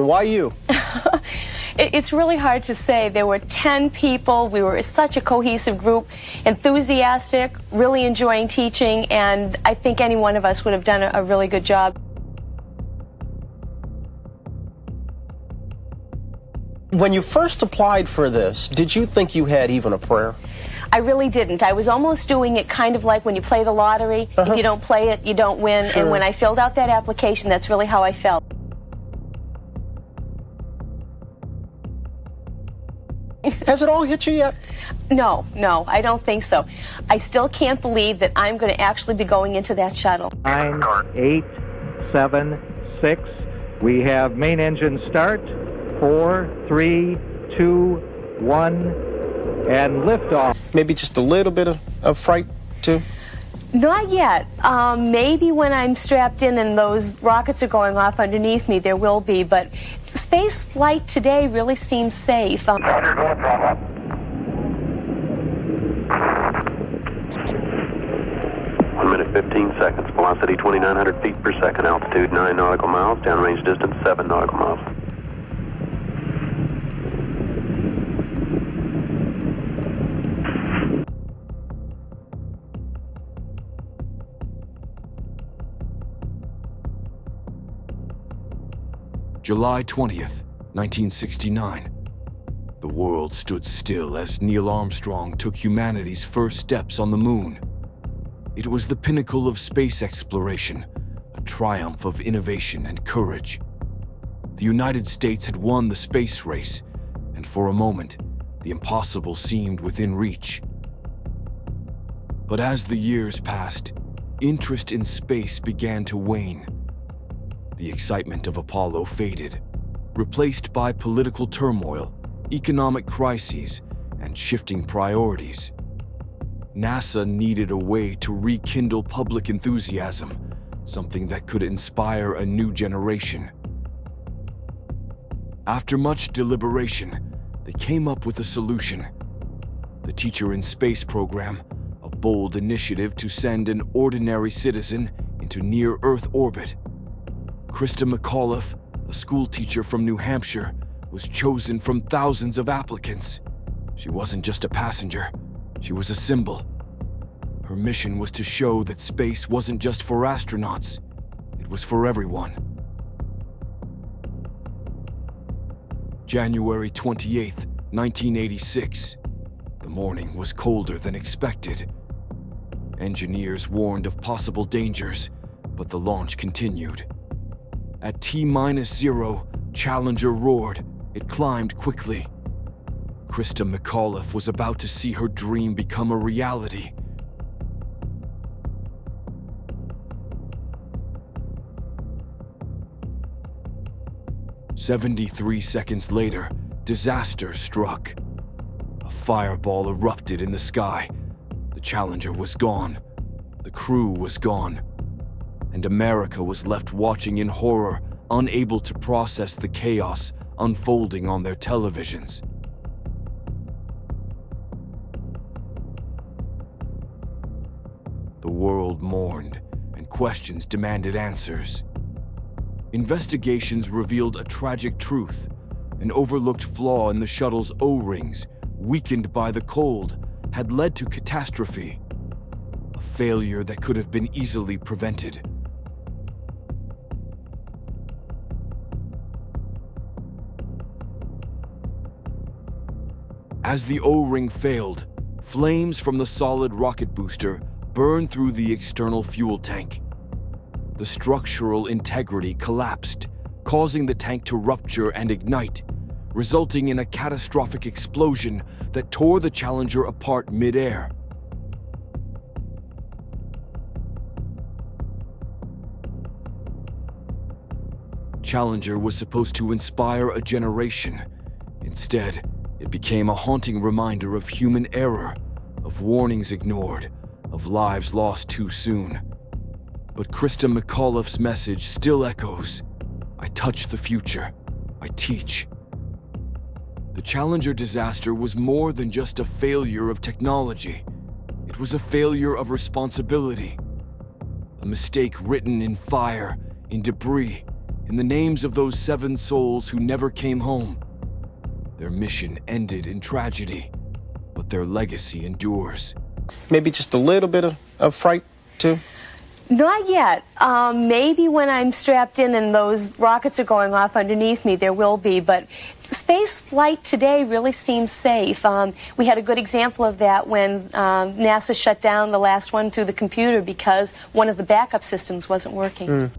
Why you? It's really hard to say. There were 10 people. We were such a cohesive group, enthusiastic, really enjoying teaching, and I think any one of us would have done a really good job. When you first applied for this, did you think you had even a prayer? I really didn't. I was almost doing it kind of like when you play the lottery. If you don't play it, you don't win. Sure. And when I filled out that application, that's really how I felt. Has it all hit you yet? No, I don't think so. I still can't believe that I'm going to actually be going into that shuttle. 9, 8, 7, 6. We have main engine start. 4, 3, 2, 1, and liftoff. Maybe just a little bit of fright, too? Not yet. Maybe when I'm strapped in and those rockets are going off underneath me, there will be. But space flight today really seems safe. 1 minute, 15 seconds. Velocity 2,900 feet per second. Altitude 9 nautical miles. Downrange distance 7 nautical miles. July 20th, 1969. The world stood still as Neil Armstrong took humanity's first steps on the moon. It was the pinnacle of space exploration, a triumph of innovation and courage. The United States had won the space race, and for a moment, the impossible seemed within reach. But as the years passed, interest in space began to wane. The excitement of Apollo faded, replaced by political turmoil, economic crises, and shifting priorities. NASA needed a way to rekindle public enthusiasm, something that could inspire a new generation. After much deliberation, they came up with a solution. The Teacher in Space program, a bold initiative to send an ordinary citizen into near-Earth orbit. Christa McAuliffe, a school teacher from New Hampshire, was chosen from thousands of applicants. She wasn't just a passenger, she was a symbol. Her mission was to show that space wasn't just for astronauts, it was for everyone. January 28th, 1986. The morning was colder than expected. Engineers warned of possible dangers, but the launch continued. At T-0, Challenger roared. It climbed quickly. Christa McAuliffe was about to see her dream become a reality. "73 seconds later, disaster struck. A fireball erupted in the sky. The Challenger was gone. The crew was gone. And America was left watching in horror, unable to process the chaos unfolding on their televisions. The world mourned, and questions demanded answers. Investigations revealed a tragic truth. An overlooked flaw in the shuttle's O-rings, weakened by the cold, had led to catastrophe. A failure that could have been easily prevented. As the O-ring failed, flames from the solid rocket booster burned through the external fuel tank. The structural integrity collapsed, causing the tank to rupture and ignite, resulting in a catastrophic explosion that tore the Challenger apart mid-air. Challenger was supposed to inspire a generation. Instead, it became a haunting reminder of human error, of warnings ignored, of lives lost too soon. But Christa McAuliffe's message still echoes. I touch the future. I teach. The Challenger disaster was more than just a failure of technology. It was a failure of responsibility. A mistake written in fire, in debris, in the names of those 7 souls who never came home. Their mission ended in tragedy, but their legacy endures. Maybe just a little bit of fright, too? Not yet. Maybe when I'm strapped in and those rockets are going off underneath me, there will be. But space flight today really seems safe. We had a good example of that when NASA shut down the last one through the computer because one of the backup systems wasn't working.